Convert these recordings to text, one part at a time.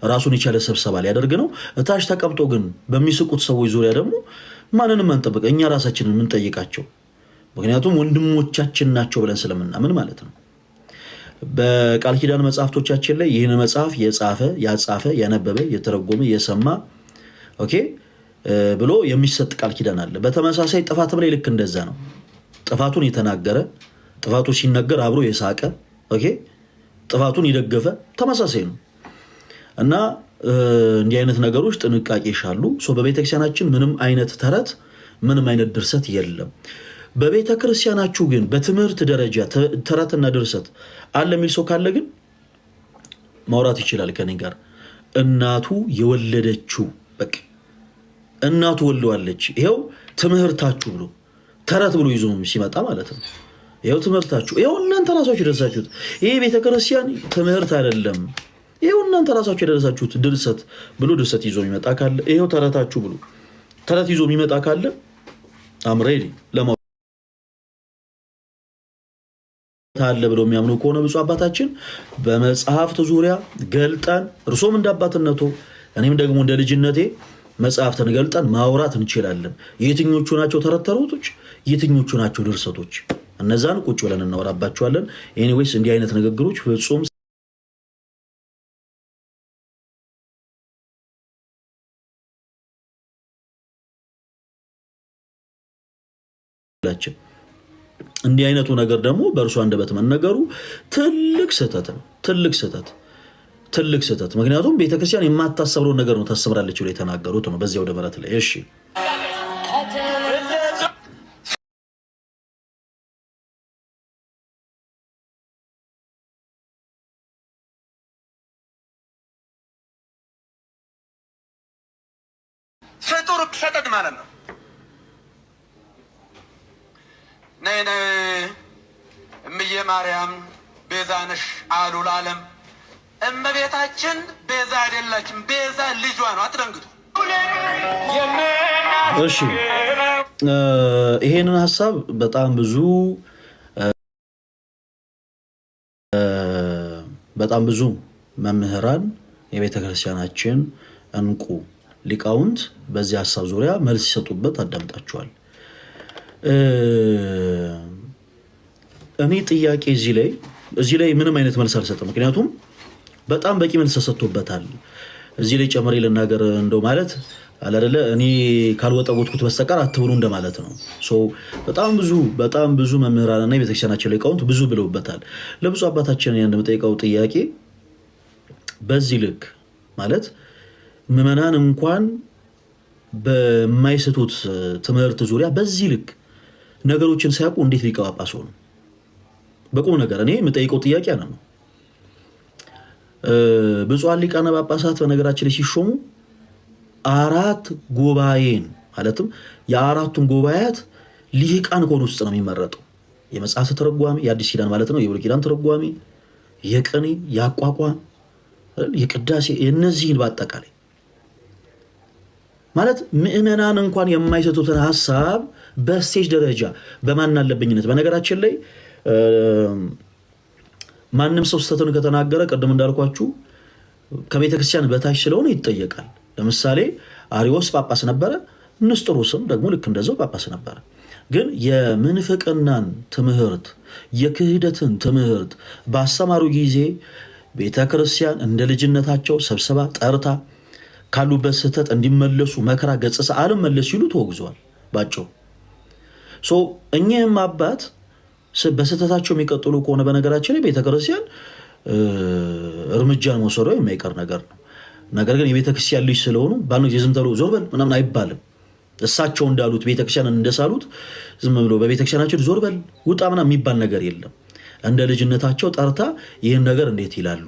ራሱን የቻለ ስብሰባ ሊያደርግ ነው። እታች ተቀምጦ ግን በሚስቁት ሰዎች ዙሪያ ደግሞ ማንንም አንጠብቅ፣ እኛ ራሳችንን የምንጠይቃቸው፣ ምክንያቱም ወንድሞቻችን ናቸው ብለን ስለምናምን ማለት ነው። በቃል ኪዳን መጽሐፍቶቻችን ላይ ይህን መጽሐፍ የጻፈ ያጻፈ ያነበበ የተረጎመ የሰማ ኦኬ ብሎ የሚሰጥ ቃል ኪዳን አለ። በተመሳሳይ ጥፋትም ላይ ልክ እንደዛ ነው። ጥፋቱን የተናገረ ጥፋቱ ሲነገር አብሮ የሳቀ ኦኬ ጥፋቱን የደገፈ ተመሳሳይ ነው እና እንዲህ አይነት ነገሮች ጥንቃቄ ይሻሉ። በቤተክርስቲያናችን ምንም አይነት ተረት ምንም አይነት ድርሰት የለም። በቤተክርስቲያናችሁ ግን በትምህርት ደረጃ ተረትና ድርሰት አለ የሚል ሰው ካለ ግን ማውራት ይችላል ከኔ ጋር። እናቱ የወለደችው በቃ እናቱ ወልደዋለች፣ ይሄው ትምህርታችሁ ብሎ ተረት ብሎ ይዞ ሲመጣ ማለት ነው። ይሄው ትምህርታችሁ፣ ይሄው እናንተ ራሳችሁ የደረሳችሁት ይሄ ቤተክርስቲያን ትምህርት አይደለም፣ ይሄው እናንተ ራሳችሁ የደረሳችሁት ድርሰት ብሎ ድርሰት ይዞ የሚመጣ ካለ፣ ይሄው ተረታችሁ ብሎ ተረት ይዞ የሚመጣ ካለ አምሬዲ ለማውራት አለ ብሎ የሚያምኑ ከሆነ ብፁዕ አባታችን በመጽሐፍት ዙሪያ ገልጠን እርሶም እንደ አባትነቱ እኔም ደግሞ እንደ ልጅነቴ መጽሐፍትን ገልጠን ማውራት እንችላለን። የትኞቹ ናቸው ተረተሩቶች፣ የትኞቹ ናቸው ድርሰቶች፣ እነዛን ቁጭ ብለን እናወራባቸዋለን። ኤኒዌይስ እንዲህ አይነት ንግግሮች ፍጹም ላችን እንዲህ አይነቱ ነገር ደግሞ በእርሱ አንደበት መነገሩ ትልቅ ስህተት ነው። ትልቅ ስህተት። ምክንያቱም ቤተክርስቲያን የማታሰብረውን ነገር ነው ታሰብራለች ብለው የተናገሩት ነው በዚያው ደብረት ላይ። እሺ ፍጡር ሰጠት ማለት ነው። ነይ እምዬ ማርያም ቤዛ ነሽ አሉ ለዓለም። እመቤታችን ቤዛ አይደላችም፣ ቤዛ ልጇ ነው። አትደንግጡ። እሺ ይሄንን ሐሳብ በጣም ብዙ መምህራን የቤተክርስቲያናችን እንቁ ሊቃውንት በዚህ ሐሳብ ዙሪያ መልስ ይሰጡበት አዳምጣቸዋል። እኔ ጥያቄ እዚህ ላይ ምንም አይነት መልስ አልሰጥም፣ ምክንያቱም በጣም በቂ መልስ ተሰጥቶበታል። እዚህ ላይ ጨምሬ ልናገር እንደው ማለት አላደለ እኔ ካልወጣሁት በስተቀር አትብሉ እንደማለት ነው። በጣም ብዙ መምህራንና የቤተክርስቲያናችን ሊቃውንት ብዙ ብለውበታል። ለብዙ አባታችን እንደምጠይቀው ጥያቄ በዚህ ልክ ማለት ምዕመናን እንኳን በማይስቱት ትምህርት ዙሪያ በዚህ ልክ ነገሮችን ሳያውቁ እንዴት ሊቀ ጳጳስ ሆኑ? በቁም ነገር እኔ የምጠይቀው ጥያቄ ነው። ብፁዓን ሊቃነ ጳጳሳት በነገራችን ላይ ሲሾሙ 4 ጉባኤን ማለትም የአራቱን ጉባኤያት ሊቃን ከሆኑ ውስጥ ነው የሚመረጠው። የመጽሐፍ ተረጓሚ፣ የአዲስ ኪዳን ማለት ነው የብሉይ ኪዳን ተረጓሚ፣ የቅኔ፣ የአቋቋም፣ የቅዳሴ እነዚህን በአጠቃላይ ማለት ምዕመናን እንኳን የማይሰጡትን ሐሳብ በስቴጅ ደረጃ በማን አለብኝነት በነገራችን ላይ ማንም ሰው ስተትን ከተናገረ ቀደም እንዳልኳችሁ ከቤተክርስቲያን በታች ስለሆነ ይጠየቃል። ለምሳሌ አሪዮስ ጳጳስ ነበረ፣ ንስጥሮስም ደግሞ ልክ እንደዛው ጳጳስ ነበረ። ግን የምንፍቅናን ትምህርት የክህደትን ትምህርት ባስተማሩ ጊዜ ቤተክርስቲያን እንደ ልጅነታቸው ሰብስባ ጠርታ ካሉበት ስህተት እንዲመለሱ መከራ ገጽሳ አልመለስ ሲሉ ተወግዘዋል ባጭሩ። እኛም አባት በስህተታቸው የሚቀጥሉ ከሆነ በነገራችን ላይ ቤተክርስቲያን እርምጃን መውሰዷ የማይቀር ነገር ነው። ነገር ግን የቤተክርስቲያን ልጅ ስለሆኑ ባልነው ጊዜ ዝም ተብሎ ዞር በል ምናምን አይባልም። እሳቸው እንዳሉት ቤተክርስቲያን እንደሳሉት ዝም ብሎ በቤተክርስቲያናችን ዞር በል ውጣ ምናምን የሚባል ነገር የለም። እንደ ልጅነታቸው ጠርታ ይህን ነገር እንዴት ይላሉ፣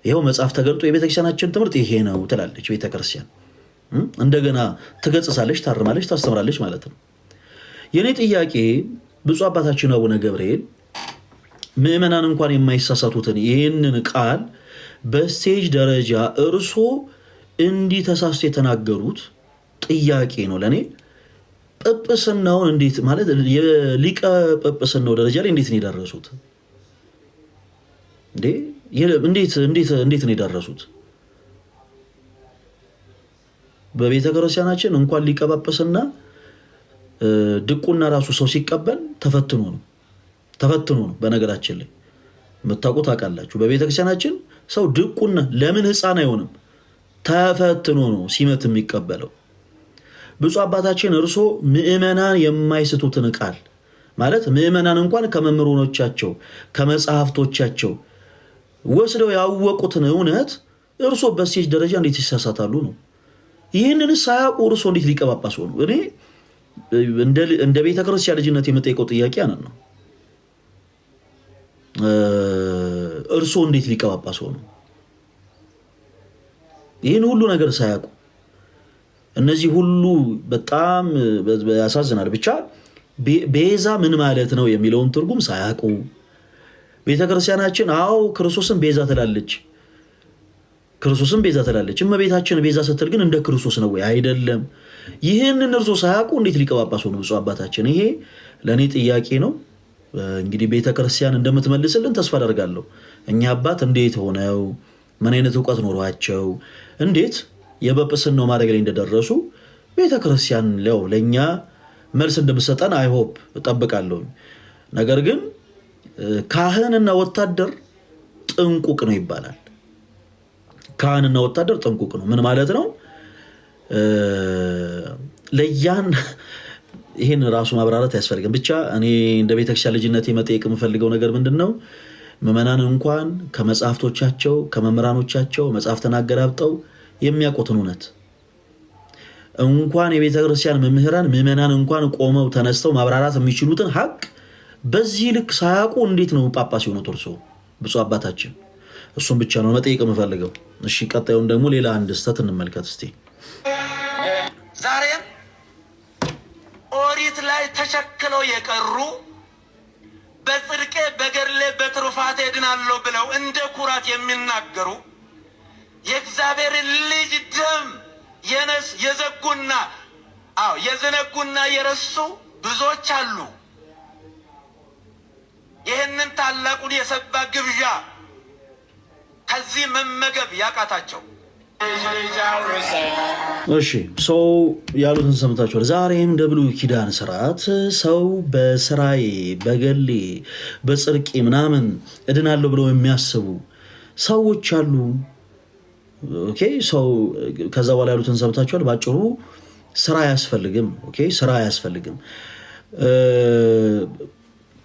ይኸው መጽሐፍ ተገልጦ የቤተክርስቲያናችን ትምህርት ይሄ ነው ትላለች ቤተክርስቲያን። እንደገና ትገጽሳለች፣ ታርማለች፣ ታስተምራለች ማለት ነው። የኔ ጥያቄ ብፁዕ አባታችን አቡነ ገብርኤል ምዕመናን እንኳን የማይሳሳቱትን ይህንን ቃል በስቴጅ ደረጃ እርሶ እንዲህ ተሳስቶ የተናገሩት ጥያቄ ነው ለኔ። ጵጵስናውን እንዴት ማለት የሊቀ ጵጵስናው ደረጃ ላይ እንዴት ነው የደረሱት? እንዴት ነው የደረሱት? በቤተ ክርስቲያናችን እንኳን ሊቀጳጳስና ድቁና ራሱ ሰው ሲቀበል ተፈትኖ ነው። በነገራችን ላይ መታቆት አቃላችሁ በቤተ ክርስቲያናችን ሰው ድቁና ለምን ህፃን አይሆንም? ተፈትኖ ነው ሲመት የሚቀበለው። ብፁዕ አባታችን እርሶ ምእመናን የማይስቱትን ቃል ማለት ምእመናን እንኳን ከመምህሮቻቸው ከመጽሐፍቶቻቸው ወስደው ያወቁትን እውነት እርሶ በስቴጅ ደረጃ እንዴት ይሳሳታሉ ነው? ይህንን ሳያውቁ እርሶ እንዴት ሊቀጳጳስ ሆኑ? እኔ እንደ ቤተ ክርስቲያን ልጅነት የምጠይቀው ጥያቄ አነን ነው። እርሶ እንዴት ሊቀጳጳስ ሆኑ? ይህን ሁሉ ነገር ሳያውቁ እነዚህ ሁሉ በጣም ያሳዝናል። ብቻ ቤዛ ምን ማለት ነው የሚለውን ትርጉም ሳያውቁ ቤተክርስቲያናችን አዎ ክርስቶስን ቤዛ ትላለች። እመቤታችን ቤዛ ስትል ግን እንደ ክርስቶስ ነው ወይ? አይደለም። ይህንን እርሶ ሳያውቁ እንዴት ሊቀጳጳስ ሆኑ ብፁዕ አባታችን? ይሄ ለእኔ ጥያቄ ነው። እንግዲህ ቤተክርስቲያን እንደምትመልስልን ተስፋ አደርጋለሁ። እኛ አባት እንዴት ሆነው ምን አይነት እውቀት ኖሯቸው እንዴት የጵጵስናው ማድረግ ላይ እንደደረሱ ቤተክርስቲያን ለእኛ መልስ እንደምትሰጠን አይሆፕ እጠብቃለሁ። ነገር ግን ካህንና ወታደር ጥንቁቅ ነው ይባላል። ካህንና ወታደር ጥንቁቅ ነው ምን ማለት ነው? ይህን ራሱ ማብራራት አያስፈልግም። ብቻ እኔ እንደ ቤተክርስቲያን ልጅነት መጠየቅ የምፈልገው ነገር ምንድነው? ምዕመናን እንኳን ከመጽሐፍቶቻቸው ከመምህራኖቻቸው መጽሐፍትን አገላብጠው የሚያውቁትን እውነት እንኳን የቤተክርስቲያን መምህራን ምዕመናን እንኳን ቆመው ተነስተው ማብራራት የሚችሉትን ሀቅ በዚህ ልክ ሳያውቁ እንዴት ነው ጳጳስ የሆኑት እርሶ ብፁዕ አባታችን? እሱም ብቻ ነው መጠየቅ የምፈልገው። እሺ ቀጣዩን ደግሞ ሌላ አንድ ስተት እንመልከት እስቲ። ዛሬም ኦሪት ላይ ተቸክለው የቀሩ በጽድቄ በገድሌ በትሩፋቴ እድናለሁ ብለው እንደ ኩራት የሚናገሩ የእግዚአብሔር ልጅ ደም የዘነጉና የረሱ ብዙዎች አሉ። ይህንን ታላቁን የሰባ ግብዣ ከዚህ መመገብ ያቃታቸው። እሺ ሰው ያሉትን ሰምታችኋል። ዛሬም ደብሉይ ኪዳን ስርዓት ሰው በስራዬ በገሌ በጽድቄ ምናምን እድናለሁ ብለው የሚያስቡ ሰዎች አሉ። ኦኬ ሰው ከዛ በኋላ ያሉትን ሰምታችኋል። ባጭሩ ስራ አያስፈልግም። ኦኬ ስራ አያስፈልግም።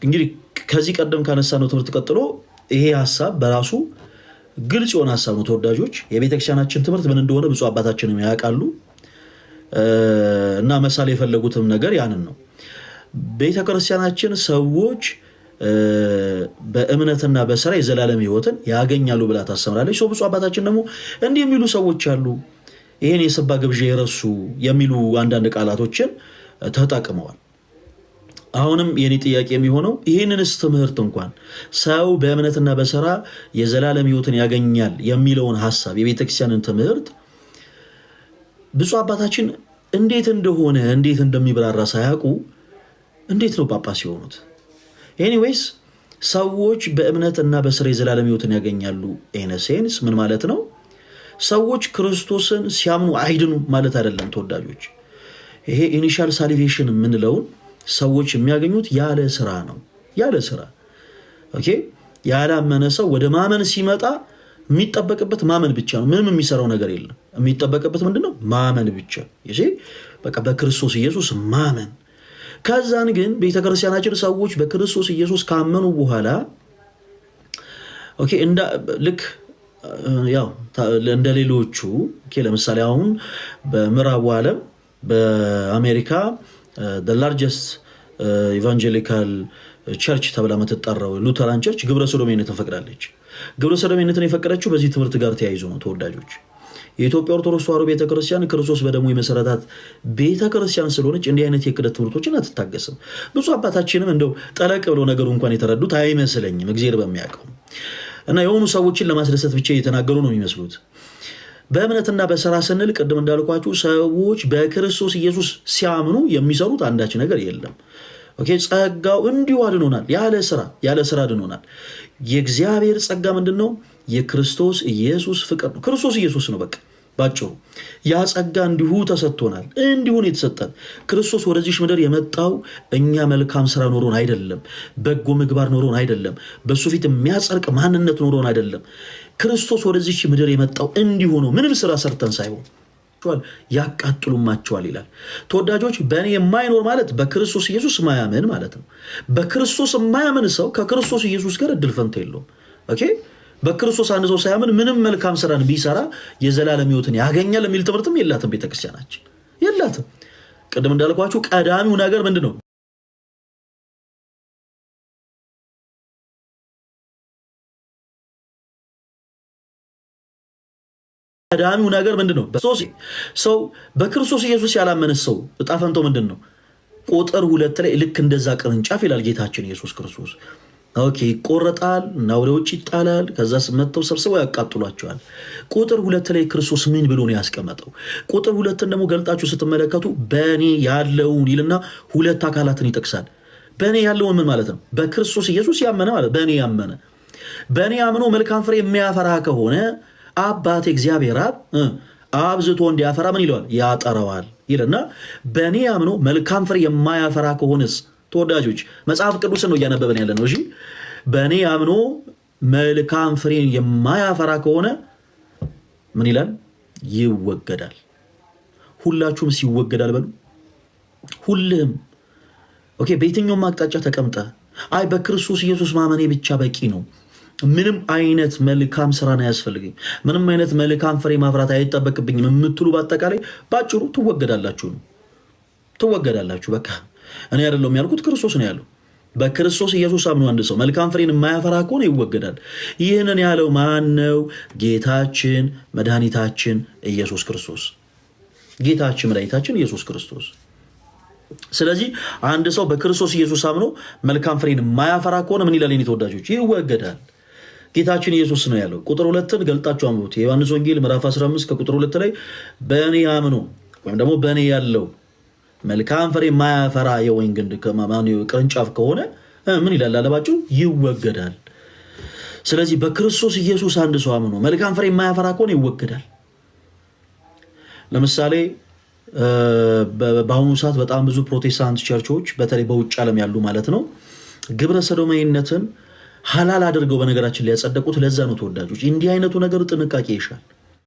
እንግዲህ ከዚህ ቀደም ካነሳነው ትምህርት ቀጥሎ ይሄ ሐሳብ በራሱ ግልጽ የሆነ ሐሳብ ነው። ተወዳጆች የቤተክርስቲያናችን ትምህርት ምን እንደሆነ ብፁዕ አባታችንም ያውቃሉ እና መሳል የፈለጉትም ነገር ያንን ነው። ቤተክርስቲያናችን ሰዎች በእምነትና በስራ የዘላለም ሕይወትን ያገኛሉ ብላ ታስተምራለች። ሰው ብፁዕ አባታችን ደግሞ እንዲህ የሚሉ ሰዎች አሉ። ይሄን የሰባ ግብዣ የረሱ የሚሉ አንዳንድ ቃላቶችን ተጠቅመዋል። አሁንም የኔ ጥያቄ የሚሆነው ይህንንስ ትምህርት እንኳን ሰው በእምነትና በስራ የዘላለም ሕይወትን ያገኛል የሚለውን ሐሳብ የቤተክርስቲያንን ትምህርት ብፁዕ አባታችን እንዴት እንደሚብራራ ሳያውቁ እንዴት ነው ጳጳስ የሆኑት? ኤኒዌይስ ሰዎች በእምነትና በስራ የዘላለም ሕይወትን ያገኛሉ። ኤነሴንስ ምን ማለት ነው? ሰዎች ክርስቶስን ሲያምኑ አይድኑ ማለት አይደለም ተወዳጆች። ይሄ ኢኒሻል ሳሊቬሽን የምንለውን ሰዎች የሚያገኙት ያለ ስራ ነው። ያለ ስራ ኦኬ። ያላመነ ሰው ወደ ማመን ሲመጣ የሚጠበቅበት ማመን ብቻ ነው። ምንም የሚሰራው ነገር የለም። የሚጠበቅበት ምንድነው? ማመን ብቻ። እሺ በቃ በክርስቶስ ኢየሱስ ማመን። ከዛን ግን ቤተክርስቲያናችን ሰዎች በክርስቶስ ኢየሱስ ካመኑ በኋላ ኦኬ ልክ ያው እንደ ሌሎቹ ኦኬ ለምሳሌ አሁን በምዕራቡ ዓለም በአሜሪካ the largest evangelical church ተብላ የምትጠራው ሉተራን ቸርች ግብረ ሰዶሜነትን ፈቅዳለች። ግብረ ሰዶሜነትን የፈቀደችው በዚህ ትምህርት ጋር ተያይዞ ነው ተወዳጆች። የኢትዮጵያ ኦርቶዶክስ ተዋሕዶ ቤተክርስቲያን ክርስቶስ በደሙ የመሰረታት ቤተክርስቲያን ስለሆነች እንዲህ አይነት የክደት ትምህርቶችን አትታገስም። ብፁዕ አባታችንም እንደው ጠለቅ ብለው ነገሩ እንኳን የተረዱት አይመስለኝም። እግዚአብሔር በሚያውቀው እና የሆኑ ሰዎችን ለማስደሰት ብቻ እየተናገሩ ነው የሚመስሉት። በእምነትና በስራ ስንል ቅድም እንዳልኳችሁ ሰዎች በክርስቶስ ኢየሱስ ሲያምኑ የሚሰሩት አንዳች ነገር የለም። ኦኬ ጸጋው እንዲሁ አድኖናል። ያለ ስራ አድኖናል። የእግዚአብሔር ጸጋ ምንድነው? የክርስቶስ ኢየሱስ ፍቅር ነው። ክርስቶስ ኢየሱስ ነው በቃ ባጭሩ ያ ጸጋ እንዲሁ ተሰጥቶናል። እንዲሁን የተሰጠን ክርስቶስ ወደዚህ ምድር የመጣው እኛ መልካም ስራ ኖሮን አይደለም፣ በጎ ምግባር ኖሮን አይደለም፣ በሱ ፊት የሚያጸድቅ ማንነት ኖሮን አይደለም። ክርስቶስ ወደዚህ ምድር የመጣው እንዲሁ ነው፣ ምንም ስራ ሰርተን ሳይሆን ያቃጥሉማቸዋል ይላል። ተወዳጆች በእኔ የማይኖር ማለት በክርስቶስ ኢየሱስ ማያምን ማለት ነው። በክርስቶስ የማያምን ሰው ከክርስቶስ ኢየሱስ ጋር እድል ፈንታ የለውም። ኦኬ በክርስቶስ አንድ ሰው ሳያምን ምንም መልካም ስራን ቢሰራ የዘላለም ሕይወትን ያገኛል የሚል ትምህርትም የላትም ቤተክርስቲያናችን፣ የላትም። ቅድም እንዳልኳችሁ ቀዳሚው ነገር ምንድን ነው? ቀዳሚው ነገር ምንድን ነው? ሰው በክርስቶስ ኢየሱስ ያላመነ ሰው እጣ ፈንታው ምንድን ነው? ቁጥር 2 ላይ ልክ እንደዛ ቅርንጫፍ ይላል ጌታችን ኢየሱስ ክርስቶስ። ኦኬ ይቆረጣል እና ወደ ውጭ ይጣላል። ከዛ መጥተው ሰብስበው ያቃጥሏቸዋል። ቁጥር 2 ላይ ክርስቶስ ምን ብሎ ነው ያስቀመጠው? ቁጥር 2ን ደግሞ ገልጣችሁ ስትመለከቱ በእኔ ያለውን ይልና 2 አካላትን ይጠቅሳል። በእኔ ያለውን ምን ማለት ነው? በክርስቶስ ኢየሱስ ያመነ ማለት በእኔ ያመነ፣ በእኔ አምኖ መልካም ፍሬ የሚያፈራ ከሆነ አባቴ እግዚአብሔር አብ አብዝቶ እንዲያፈራ ምን ይለዋል? ያጠረዋል ይልና በእኔ አምኖ መልካም ፍሬ የማያፈራ ከሆነስ? ተወዳጆች መጽሐፍ ቅዱስን ነው እያነበበን ያለ ነው። እሺ በእኔ አምኖ መልካም ፍሬ የማያፈራ ከሆነ ምን ይላል? ይወገዳል። ሁላችሁም ሲወገዳል በሉ። ሁልህም ኦኬ። በየትኛውም አቅጣጫ ተቀምጠ አይ በክርስቶስ ኢየሱስ ማመኔ ብቻ በቂ ነው፣ ምንም አይነት መልካም ስራን አያስፈልገኝ፣ ምንም አይነት መልካም ፍሬ ማፍራት አይጠበቅብኝም የምትሉ በአጠቃላይ ባጭሩ ትወገዳላችሁ ነው። ትወገዳላችሁ በቃ። እኔ አይደለም ያልኩት ክርስቶስ ነው ያለው። በክርስቶስ ኢየሱስ አምኖ አንድ ሰው መልካም ፍሬን የማያፈራ ከሆነ ይወገዳል። ይህንን ያለው ማን ነው? ጌታችን መድኃኒታችን ኢየሱስ ክርስቶስ። ጌታችን መድኃኒታችን ኢየሱስ ክርስቶስ። ስለዚህ አንድ ሰው በክርስቶስ ኢየሱስ አምኖ መልካም ፍሬን የማያፈራ ከሆነ ምን ይላል? የኔ ተወዳጆች ይወገዳል። ጌታችን ኢየሱስ ነው ያለው። ቁጥር 2ን ገልጣችሁ አንብቡት። የዮሐንስ ወንጌል ምዕራፍ 15 ከቁጥር 2 ላይ በእኔ አምኖ ወይም ደግሞ በእኔ ያለው መልካም ፍሬ የማያፈራ የወይን ግንድ ቅርንጫፍ ከሆነ ምን ይላል አለባችሁ? ይወገዳል። ስለዚህ በክርስቶስ ኢየሱስ አንድ ሰው አምኖ መልካም ፍሬ የማያፈራ ከሆነ ይወገዳል። ለምሳሌ በአሁኑ ሰዓት በጣም ብዙ ፕሮቴስታንት ቸርቾች በተለይ በውጭ ዓለም ያሉ ማለት ነው ግብረ ሰዶማዊነትን ሐላል አድርገው በነገራችን ሊያጸደቁት። ለዛ ነው ተወዳጆች እንዲህ አይነቱ ነገር ጥንቃቄ ይሻል።